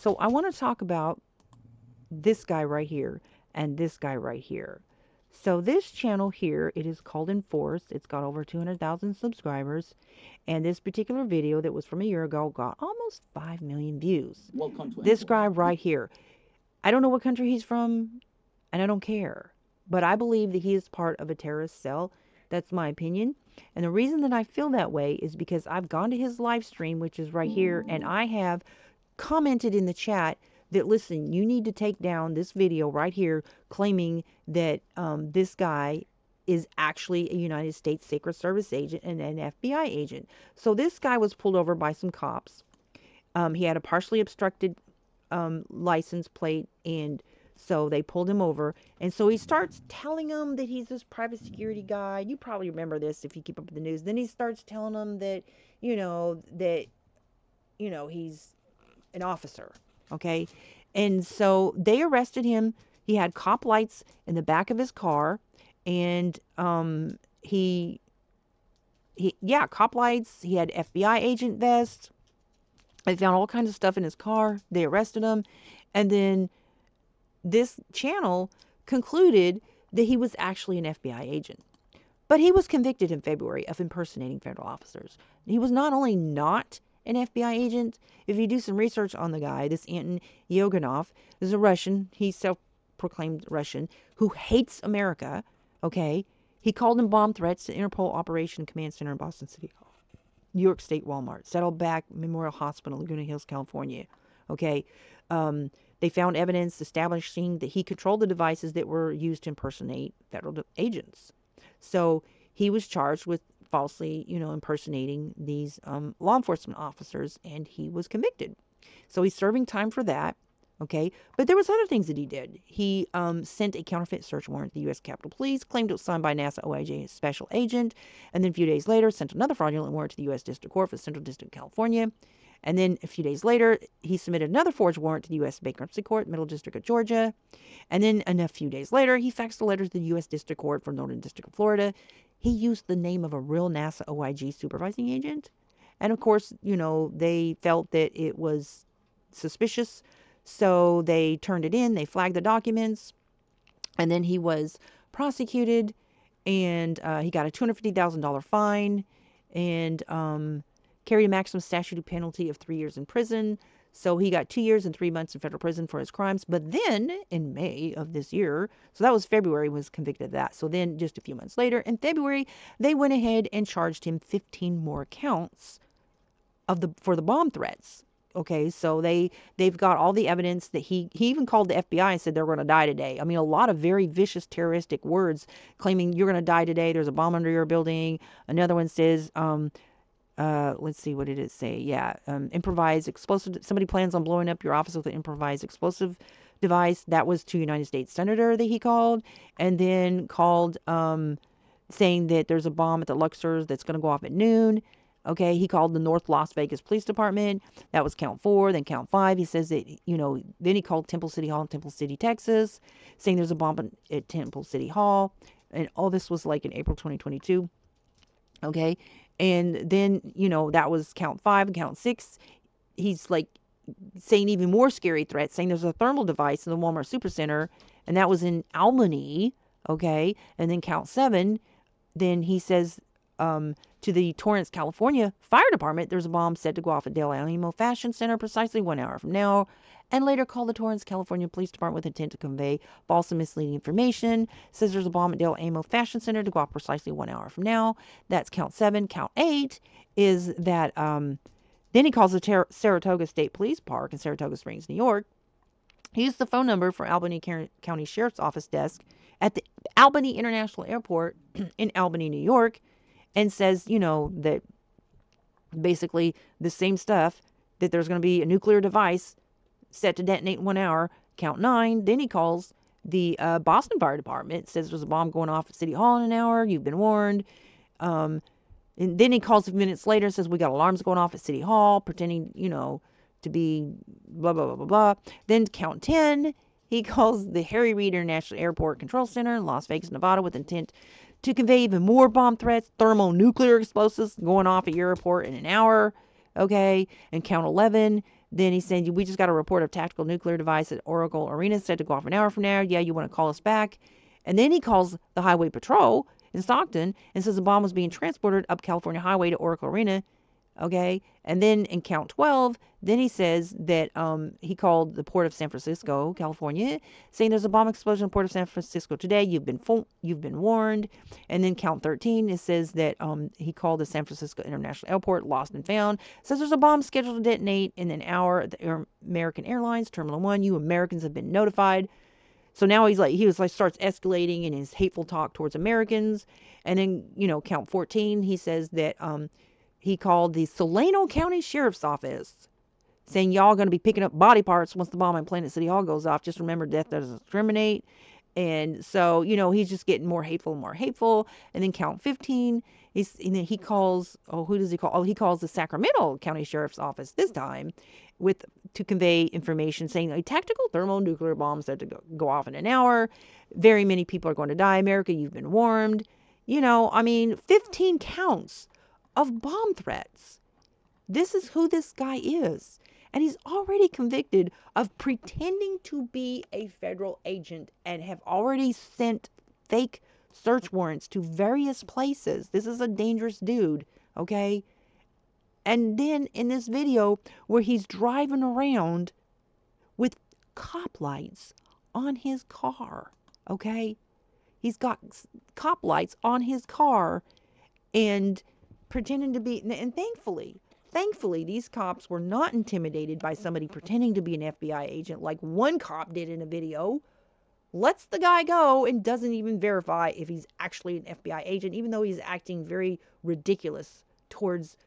So I want to talk about this guy right here and this guy right here. So this channel here, it is called Enforce. It's got over 200,000 subscribers. And this particular video that was from a year ago got almost 5 million views. Welcome to This Enforce. guy right here. I don't know what country he's from, and I don't care. But I believe that he is part of a terrorist cell. That's my opinion. And the reason that I feel that way is because I've gone to his live stream, which is right here, and I have commented in the chat that, listen, you need to take down this video right here claiming that this guy is actually a United States Secret Service agent and an FBI agent. So this guy was pulled over by some cops. He had a partially obstructed license plate, and so they pulled him over. And so he starts telling them that he's this private security guy. You probably remember this if you keep up with the news. Then he starts telling them that, he's an officer. Okay. And so they arrested him. He had cop lights in the back of his car. And yeah, cop lights. He had FBI agent vest. They found all kinds of stuff in his car. They arrested him. And then this channel concluded that he was actually an FBI agent. But he was convicted in February of impersonating federal officers. He was not only not an FBI agent. If you do some research on the guy, this Anton Yoganov is a Russian. He's self-proclaimed Russian who hates America. Okay, he called in bomb threats to Interpol Operation Command Center in Boston City Hall, New York State Walmart, Saddleback Memorial Hospital, Laguna Hills, California. Okay, they found evidence establishing that he controlled the devices that were used to impersonate federal agents. So he was charged with falsely, impersonating these law enforcement officers, and he was convicted. So he's serving time for that. Okay, but there was other things that he did. He sent a counterfeit search warrant to the U.S. Capitol Police, claimed it was signed by NASA OIG special agent, and then a few days later sent another fraudulent warrant to the U.S. District Court for the Central District of California. And then a few days later, he submitted another forged warrant to the U.S. Bankruptcy Court, Middle District of Georgia. And then a few days later, he faxed a letter to the U.S. District Court for Northern District of Florida. He used the name of a real NASA OIG supervising agent. And of course, they felt that it was suspicious. So they turned it in, they flagged the documents, and then he was prosecuted, and he got a $250,000 fine, and carried a maximum statutory penalty of 3 years in prison. So he got 2 years and 3 months in federal prison for his crimes. But then in May of this year, so that was February, was convicted of that. So then just a few months later, in February, they went ahead and charged him 15 more counts for the bomb threats. Okay, so they've got all the evidence that he even called the FBI and said they're going to die today. I mean, a lot of very vicious terroristic words claiming you're going to die today. There's a bomb under your building. Another one says, let's see, what did it say? Yeah, improvised explosive. Somebody plans on blowing up your office with an improvised explosive device. That was to United States Senator that he called, and then called saying that there's a bomb at the Luxors that's going to go off at noon. Okay, he called the North Las Vegas Police Department. That was count 4. Then count 5, he says that, then he called Temple City Hall in Temple City, Texas, saying there's a bomb at Temple City Hall. And all this was like in April 2022. Okay, and then, that was count 5 and count 6. He's like saying even more scary threats, saying there's a thermal device in the Walmart Supercenter, and that was in Albany. Okay, and then count 7, then he says, to the Torrance, California Fire Department, there's a bomb set to go off at Del Alamo Fashion Center precisely 1 hour from now, and later called the Torrance, California Police Department with intent to convey false and misleading information. Says there's a bomb at Del Alamo Fashion Center to go off precisely 1 hour from now. That's count 7. Count 8 is that then he calls the Saratoga State Police Park in Saratoga Springs, New York. He used the phone number for Albany County Sheriff's Office desk at the Albany International Airport in Albany, New York, and says, that basically the same stuff, that there's going to be a nuclear device set to detonate in 1 hour, count 9. Then he calls the Boston Fire Department, says there's a bomb going off at City Hall in an hour, you've been warned. And then he calls a few minutes later and says, we got alarms going off at City Hall, pretending, to be blah, blah, blah, blah, blah. Then count 10, he calls the Harry Reid International Airport Control Center in Las Vegas, Nevada, with intent to convey even more bomb threats, thermonuclear explosives going off at your airport in an hour. Okay, and count 11, Then he's saying, we just got a report of tactical nuclear device at Oracle Arena set to go off an hour from now. Yeah, you want to call us back? And then he calls the Highway Patrol in Stockton and says the bomb was being transported up California Highway to Oracle Arena. Okay. And then in count 12, then he says that he called the port of San Francisco, California, saying there's a bomb explosion in the port of San Francisco today. You've been warned. And then count 13, it says that he called the San Francisco International Airport, lost and found. It says there's a bomb scheduled to detonate in an hour at the American Airlines Terminal 1. You Americans have been notified. So now he starts escalating in his hateful talk towards Americans. And then, count 14, he says that he called the Solano County Sheriff's Office saying y'all going to be picking up body parts once the bomb in Planet City Hall goes off. Just remember, death doesn't discriminate. And so, he's just getting more hateful and more hateful. And then count 15, and then he calls, who does he call? He calls the Sacramento County Sheriff's Office this time to convey information saying a tactical thermonuclear bomb set to go off in an hour. Very many people are going to die. America, you've been warned. 15 counts of bomb threats. This is who this guy is. And he's already convicted of pretending to be a federal agent and have already sent fake search warrants to various places. This is a dangerous dude, okay? And then in this video where he's driving around with cop lights on his car, okay? He's got cop lights on his car and pretending to be, and thankfully, these cops were not intimidated by somebody pretending to be an FBI agent like one cop did in a video. Lets the guy go and doesn't even verify if he's actually an FBI agent, even though he's acting very ridiculous towards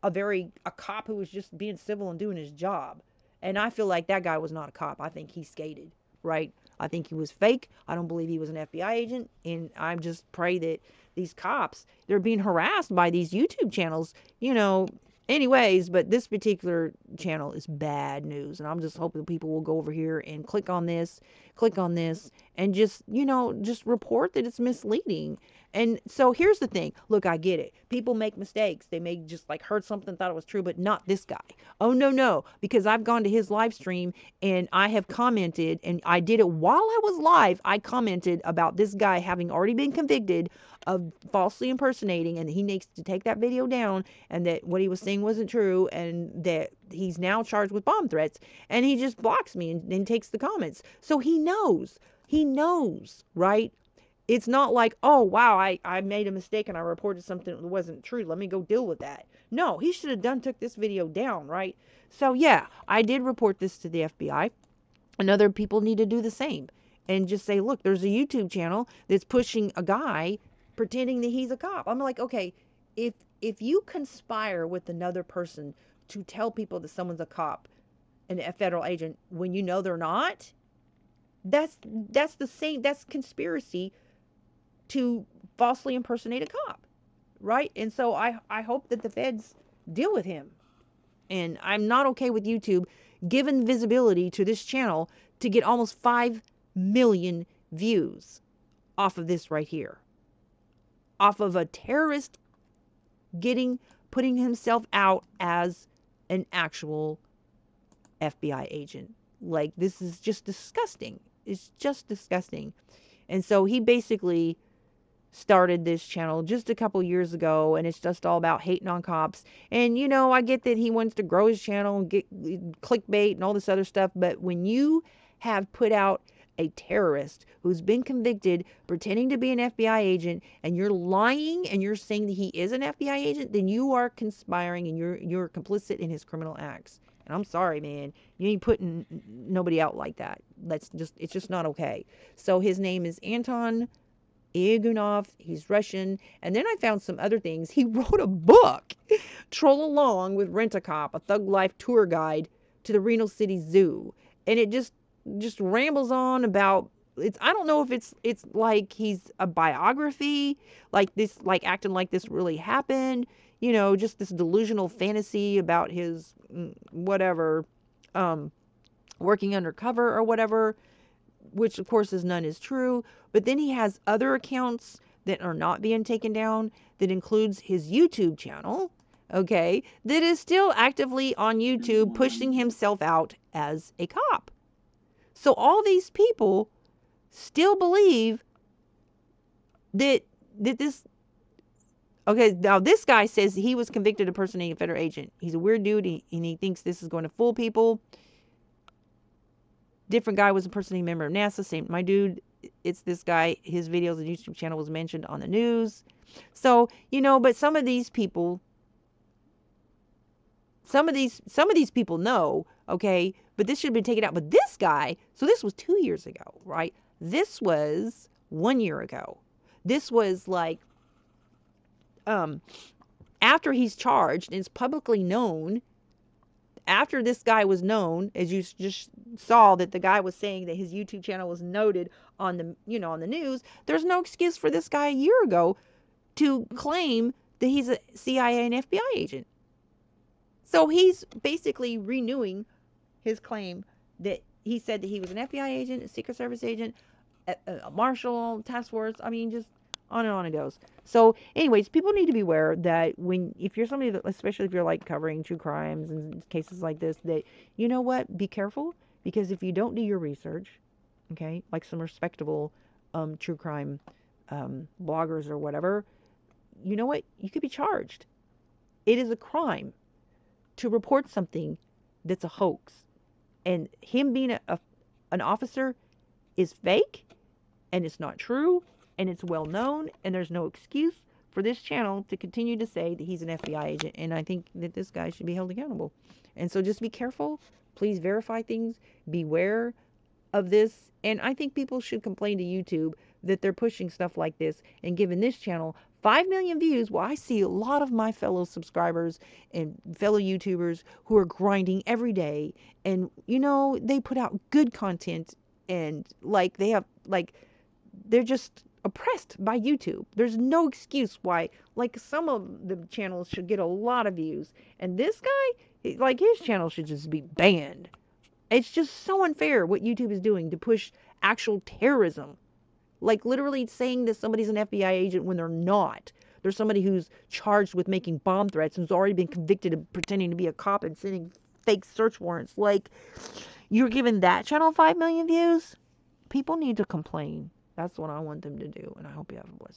a cop who was just being civil and doing his job. And I feel like that guy was not a cop. I think he skated, right? I think he was fake. I don't believe he was an FBI agent. And I just pray that these cops, they're being harassed by these YouTube channels, anyways. But this particular channel is bad news. And I'm just hoping people will go over here and click on this, and just report that it's misleading. And so here's the thing. Look, I get it. People make mistakes. They may just heard something, thought it was true, but not this guy. Oh, no. Because I've gone to his live stream and I have commented, and I did it while I was live. I commented about this guy having already been convicted of falsely impersonating, and he needs to take that video down, and that what he was saying wasn't true, and that he's now charged with bomb threats. And he just blocks me and takes the comments. So he knows, right? It's not like, oh, wow, I made a mistake and I reported something that wasn't true. Let me go deal with that. No, he should have took this video down, right? So, yeah, I did report this to the FBI. And other people need to do the same. And just say, look, there's a YouTube channel that's pushing a guy pretending that he's a cop. I'm like, okay, if you conspire with another person to tell people that someone's a cop and a federal agent when you know they're not, that's the same. That's conspiracy to falsely impersonate a cop, right? And so I hope that the feds deal with him. And I'm not okay with YouTube giving visibility to this channel to get almost 5 million views off of this right here. Off of a terrorist putting himself out as an actual FBI agent. Like, this is just disgusting. It's just disgusting. And so he basically started this channel just a couple years ago, and it's just all about hating on cops. And I get that he wants to grow his channel and get clickbait and all this other stuff, but when you have put out a terrorist who's been convicted pretending to be an FBI agent, and you're lying and you're saying that he is an FBI agent, then you are conspiring and you're complicit in his criminal acts. And I'm sorry, man, you ain't putting nobody out like that. It's just not okay. So his name is Anton Igunov. He's Russian. And then I found some other things. He wrote a book, Troll Along with Rent-A-Cop, a thug life tour guide to the Reno City Zoo. And it just rambles on about, I don't know if it's like he's a biography, like this, like acting like this really happened, just this delusional fantasy about his whatever, working undercover or whatever, which of course none is true. But then he has other accounts that are not being taken down that includes his YouTube channel. okay, that is still actively on YouTube pushing himself out as a cop. So all these people still believe that this. Okay, now this guy says he was convicted of impersonating a federal agent. He's a weird dude, and he thinks this is going to fool people. Different guy was impersonating a member of NASA. Same, my dude, it's this guy. His videos and YouTube channel was mentioned on the news. So but some of these people, some of these people know, okay, but this should have been taken out. But this guy, so this was 2 years ago, right? This was 1 year ago. This was like after he's charged and it's publicly known, after this guy was known, as you just saw that the guy was saying that his YouTube channel was noted on the on the news, there's no excuse for this guy a year ago to claim that he's a CIA and FBI agent. So he's basically renewing his claim that he said that he was an FBI agent, a Secret Service agent, a marshal, task force. I mean, just on and on it goes. So, anyways, people need to be aware that if you're somebody that, especially if you're like covering true crimes and cases like this, that be careful, because if you don't do your research, okay, like some respectable true crime bloggers or whatever, you could be charged. It is a crime to report something that's a hoax, and him being an officer is fake, and it's not true, and it's well known, and there's no excuse for this channel to continue to say that he's an FBI agent. And I think that this guy should be held accountable. And so just be careful. Please verify things. Beware of this. And I think people should complain to YouTube that they're pushing stuff like this and giving this channel 5 million views. Well, I see a lot of my fellow subscribers and fellow YouTubers who are grinding every day, and they put out good content, and they're just oppressed by YouTube. There's no excuse why, some of the channels should get a lot of views, and this guy, his channel should just be banned. It's just so unfair what YouTube is doing to push actual terrorism. Literally saying that somebody's an FBI agent when they're not. There's somebody who's charged with making bomb threats, who's already been convicted of pretending to be a cop and sending fake search warrants. You're giving that channel 5 million views? People need to complain. That's what I want them to do, and I hope you have a blessed